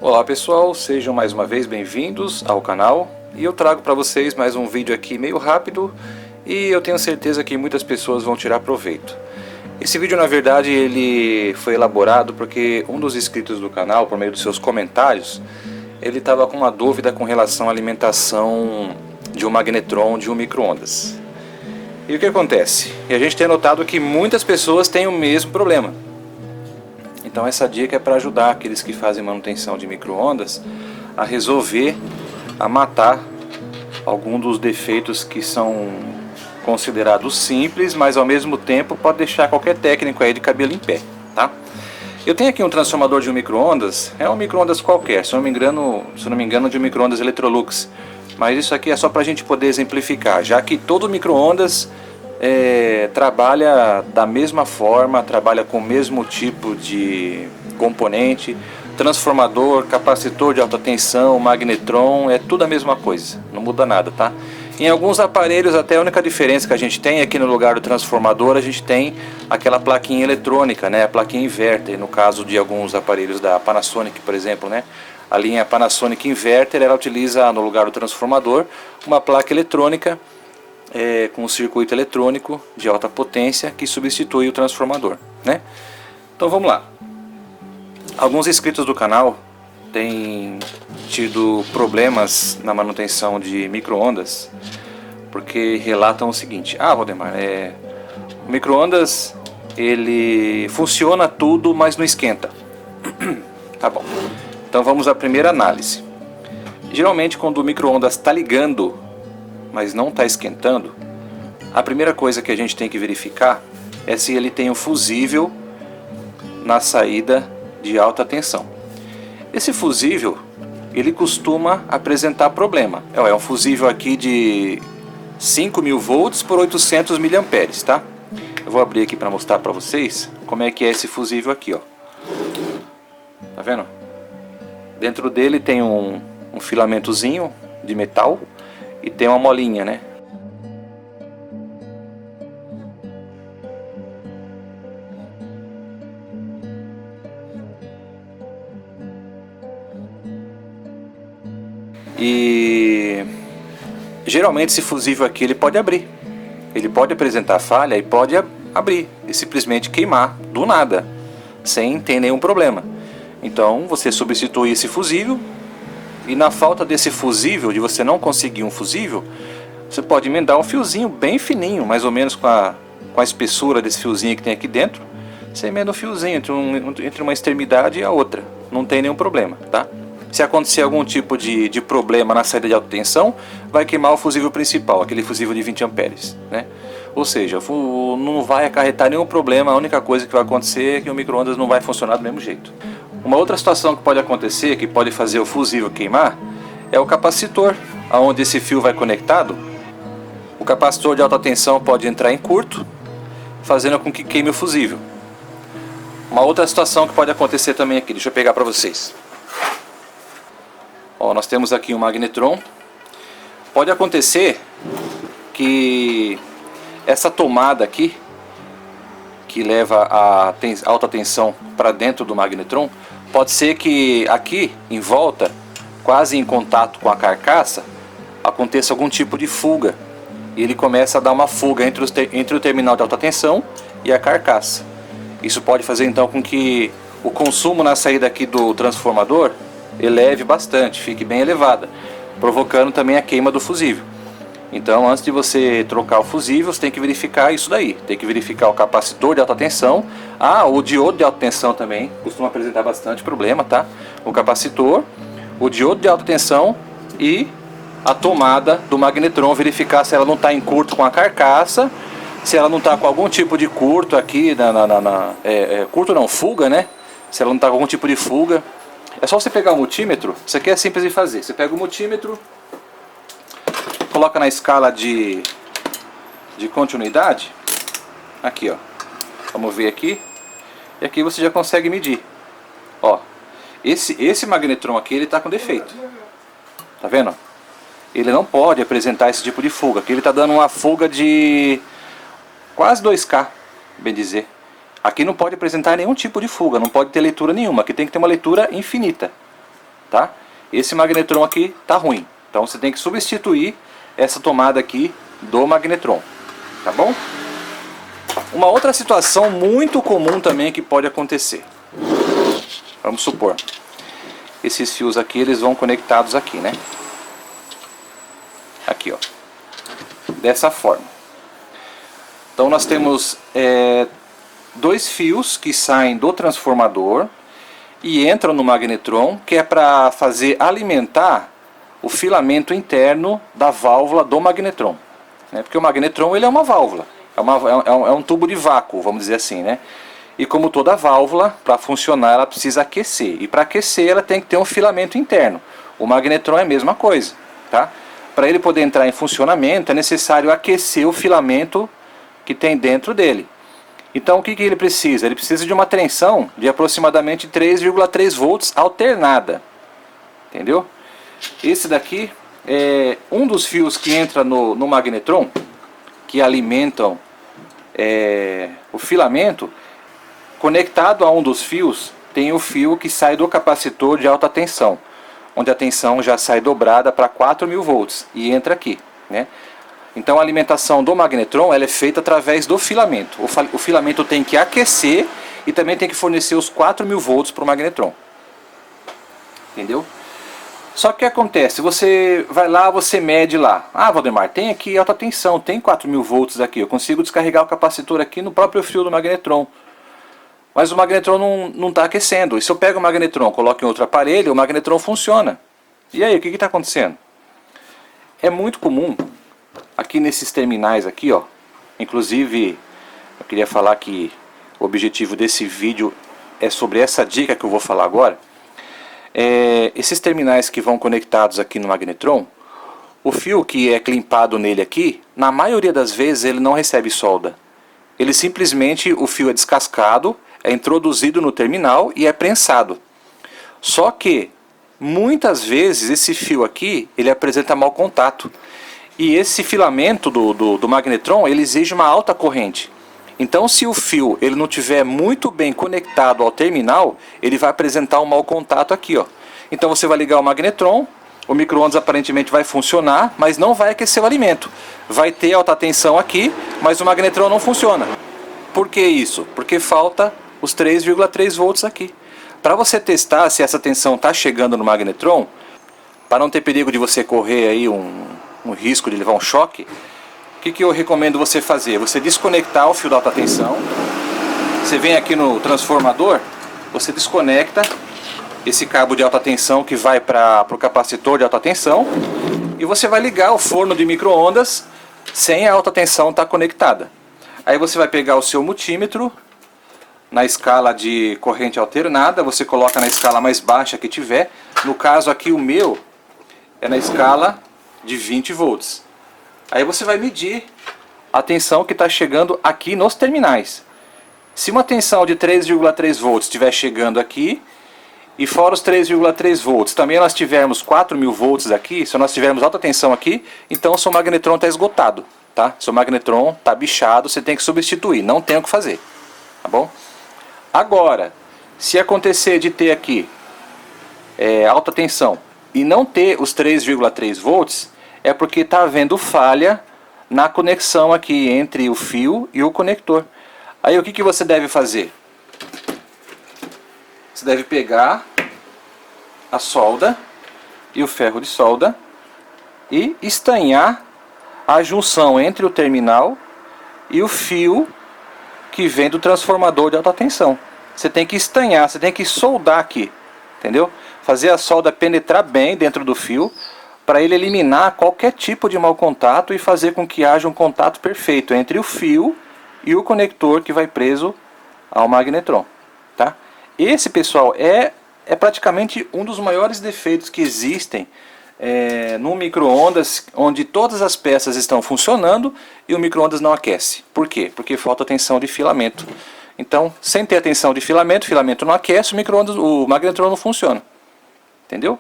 Olá pessoal, sejam mais uma vez bem-vindos ao canal e eu trago para vocês mais um vídeo aqui meio rápido e eu tenho certeza que muitas pessoas vão tirar proveito. Esse vídeo na verdade ele foi elaborado porque um dos inscritos do canal, por meio dos seus comentários, ele estava com uma dúvida com relação à alimentação de um magnetron de um micro-ondas. E o que acontece? E a gente tem notado que muitas pessoas têm o mesmo problema. Então essa dica é para ajudar aqueles que fazem manutenção de micro-ondas a resolver, a matar algum dos defeitos que são considerados simples, mas ao mesmo tempo pode deixar qualquer técnico aí de cabelo em pé, tá? Eu tenho aqui um transformador de um micro-ondas, é um micro-ondas qualquer, se não me engano de um micro-ondas Electrolux, mas isso aqui é só para a gente poder exemplificar, já que todo micro-ondas trabalha da mesma forma, trabalha com o mesmo tipo de componente, transformador, capacitor de alta tensão, magnetron, é tudo a mesma coisa, não muda nada, tá? Em alguns aparelhos até a única diferença que a gente tem aqui no lugar do transformador, a gente tem aquela plaquinha eletrônica, né, a plaquinha inverter, no caso de alguns aparelhos da Panasonic, por exemplo, né? A linha Panasonic Inverter, ela utiliza no lugar do transformador uma placa eletrônica com um circuito eletrônico de alta potência que substitui o transformador, né? Então vamos lá. Alguns inscritos do canal têm tido problemas na manutenção de micro-ondas porque relatam o seguinte: Valdemar, o micro-ondas ele funciona tudo, mas não esquenta. Tá bom. Então vamos à primeira análise. Geralmente quando o micro-ondas está ligando, mas não está esquentando, a primeira coisa que a gente tem que verificar é se ele tem um fusível na saída de alta tensão. Esse fusível, ele costuma apresentar problema. É um fusível aqui de 5.000 volts por 800 miliamperes, tá? Eu vou abrir aqui para mostrar para vocês como é que é esse fusível aqui, ó. Tá vendo? Dentro dele tem um filamentozinho de metal e tem uma molinha, né? E geralmente esse fusível aqui ele pode abrir. Ele pode apresentar falha e pode abrir e simplesmente queimar do nada, sem ter nenhum problema. Então você substitui esse fusível. E na falta desse fusível, de você não conseguir um fusível, você pode emendar um fiozinho bem fininho, mais ou menos com a espessura desse fiozinho que tem aqui dentro. Você emenda um fiozinho entre uma extremidade e a outra, não tem nenhum problema, tá? Se acontecer algum tipo de problema na saída de alta tensão, vai queimar o fusível principal, aquele fusível de 20 amperes, né? Ou seja, não vai acarretar nenhum problema, a única coisa que vai acontecer é que o micro-ondas não vai funcionar do mesmo jeito. Uma outra situação que pode acontecer, que pode fazer o fusível queimar, é o capacitor, aonde esse fio vai conectado. O capacitor de alta tensão pode entrar em curto, fazendo com que queime o fusível. Uma outra situação que pode acontecer também aqui, deixa eu pegar para vocês. Ó, nós temos aqui um magnetron. Pode acontecer que essa tomada aqui, que leva a alta tensão para dentro do magnetron, pode ser que aqui em volta, quase em contato com a carcaça, aconteça algum tipo de fuga. E ele começa a dar uma fuga entre o terminal de alta tensão e a carcaça. Isso pode fazer então com que o consumo na saída aqui do transformador eleve bastante, fique bem elevada, provocando também a queima do fusível. Então, antes de você trocar o fusível, você tem que verificar isso daí. Tem que verificar o capacitor de alta tensão. O diodo de alta tensão também costuma apresentar bastante problema, tá? O capacitor, o diodo de alta tensão e a tomada do magnetron. Verificar se ela não está em curto com a carcaça, se ela não está com algum tipo de curto aqui, curto não, fuga, né? Se ela não está com algum tipo de fuga. É só você pegar o multímetro. Isso aqui é simples de fazer. Você pega o multímetro, coloca na escala de continuidade, aqui ó, vamos ver aqui, e aqui você já consegue medir, ó, esse magnetron aqui ele está com defeito, tá vendo? Ele não pode apresentar esse tipo de fuga, aqui ele está dando uma fuga de quase 2K, bem dizer. Aqui não pode apresentar nenhum tipo de fuga, não pode ter leitura nenhuma, aqui tem que ter uma leitura infinita, tá? Esse magnetron aqui tá ruim, então você tem que substituir essa tomada aqui do magnetron, tá bom? Uma outra situação muito comum também que pode acontecer. Vamos supor, esses fios aqui, eles vão conectados aqui, né? Aqui, ó, dessa forma. Então nós temos dois fios que saem do transformador e entram no magnetron, que é para fazer alimentar o filamento interno da válvula do magnetron, né? Porque o magnetron, ele é uma válvula, é um tubo de vácuo, vamos dizer assim, né? E como toda válvula, para funcionar ela precisa aquecer, e para aquecer ela tem que ter um filamento interno. O magnetron é a mesma coisa, tá? Para ele poder entrar em funcionamento é necessário aquecer o filamento que tem dentro dele. Então o que ele precisa? Ele precisa de uma tensão de aproximadamente 3,3 volts alternada, entendeu? Esse daqui é um dos fios que entra no magnetron, que alimentam o filamento. Conectado a um dos fios tem o fio que sai do capacitor de alta tensão, onde a tensão já sai dobrada para 4.000 volts e entra aqui, né? Então a alimentação do magnetron ela é feita através do filamento. O filamento tem que aquecer e também tem que fornecer os 4.000 volts para o magnetron. Entendeu? Só que o que acontece? Você vai lá, você mede lá. Ah, Valdemar, tem aqui alta tensão, tem 4.000 volts aqui. Eu consigo descarregar o capacitor aqui no próprio fio do magnetron. Mas o magnetron não está aquecendo. E se eu pego o magnetron, coloco em outro aparelho, o magnetron funciona. E aí, o que está acontecendo? É muito comum, aqui nesses terminais aqui, ó. Inclusive, eu queria falar que o objetivo desse vídeo é sobre essa dica que eu vou falar agora. Esses terminais que vão conectados aqui no magnetron, o fio que é climpado nele aqui, na maioria das vezes ele não recebe solda. Ele simplesmente, o fio é descascado, é introduzido no terminal e é prensado. Só que, muitas vezes, esse fio aqui, ele apresenta mau contato. E esse filamento do magnetron, ele exige uma alta corrente. Então, se o fio ele não estiver muito bem conectado ao terminal, ele vai apresentar um mau contato aqui, ó. Então você vai ligar o magnetron, o micro-ondas aparentemente vai funcionar, mas não vai aquecer o alimento. Vai ter alta tensão aqui, mas o magnetron não funciona. Por que isso? Porque falta os 3,3 volts aqui. Para você testar se essa tensão está chegando no magnetron, para não ter perigo de você correr aí um risco de levar um choque, o que eu recomendo você fazer? Você desconectar o fio da alta tensão, você vem aqui no transformador, você desconecta esse cabo de alta tensão que vai para o capacitor de alta tensão e você vai ligar o forno de micro-ondas sem a alta tensão estar conectada. Aí você vai pegar o seu multímetro na escala de corrente alternada, você coloca na escala mais baixa que tiver. No caso aqui o meu é na escala de 20 volts. Aí você vai medir a tensão que está chegando aqui nos terminais. Se uma tensão de 3,3 volts estiver chegando aqui, e fora os 3,3 volts, também nós tivermos 4.000 volts aqui, se nós tivermos alta tensão aqui, então o seu magnetron está esgotado, tá? Seu magnetron está bichado, você tem que substituir, não tem o que fazer, tá bom? Agora, se acontecer de ter aqui alta tensão e não ter os 3,3 volts, é porque está havendo falha na conexão aqui entre o fio e o conector. Aí o que você deve fazer? Você deve pegar a solda e o ferro de solda e estanhar a junção entre o terminal e o fio que vem do transformador de alta tensão. Você tem que estanhar, você tem que soldar aqui, entendeu? Fazer a solda penetrar bem dentro do fio para ele eliminar qualquer tipo de mau contato e fazer com que haja um contato perfeito entre o fio e o conector que vai preso ao magnetron, tá? Esse, pessoal, é praticamente um dos maiores defeitos que existem no micro-ondas, onde todas as peças estão funcionando e o micro-ondas não aquece. Por quê? Porque falta tensão de filamento. Então, sem ter a tensão de filamento, o filamento não aquece, o magnetron não funciona. Entendeu?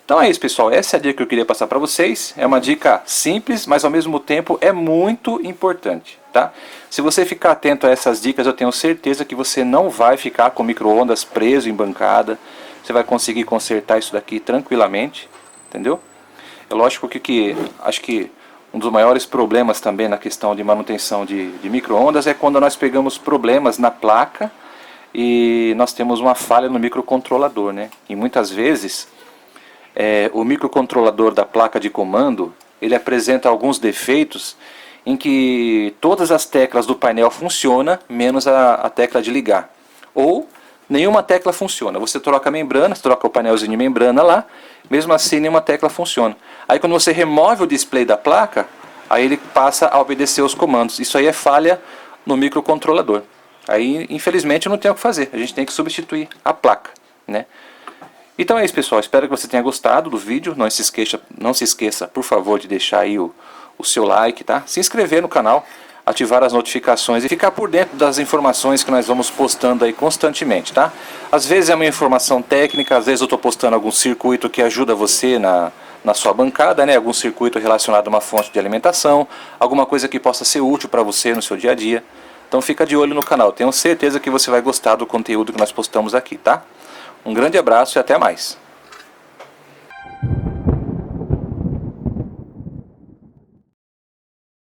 Então é isso, pessoal, essa é a dica que eu queria passar para vocês. É uma dica simples, mas ao mesmo tempo é muito importante, tá? Se você ficar atento a essas dicas, eu tenho certeza que você não vai ficar com o micro-ondas preso em bancada. você vai conseguir consertar isso daqui tranquilamente, entendeu? É lógico que acho que um dos maiores problemas também na questão de manutenção de micro-ondas é quando nós pegamos problemas na placa e nós temos uma falha no microcontrolador, né? E muitas vezes o microcontrolador da placa de comando, ele apresenta alguns defeitos em que todas as teclas do painel funcionam, menos a tecla de ligar. Ou nenhuma tecla funciona. Você troca a membrana, você troca o painelzinho de membrana lá, mesmo assim nenhuma tecla funciona. Aí quando você remove o display da placa, aí ele passa a obedecer os comandos. Isso aí é falha no microcontrolador. Aí infelizmente não tem o que fazer, a gente tem que substituir a placa, né? Então é isso, pessoal, espero que você tenha gostado do vídeo. Não se esqueça, por favor, de deixar aí o seu like, tá? Se inscrever no canal, ativar as notificações e ficar por dentro das informações que nós vamos postando aí constantemente, tá? Às vezes é uma informação técnica, às vezes eu estou postando algum circuito que ajuda você na sua bancada, né? Algum circuito relacionado a uma fonte de alimentação, alguma coisa que possa ser útil para você no seu dia a dia. Então fica de olho no canal, tenho certeza que você vai gostar do conteúdo que nós postamos aqui, tá? Um grande abraço e até mais.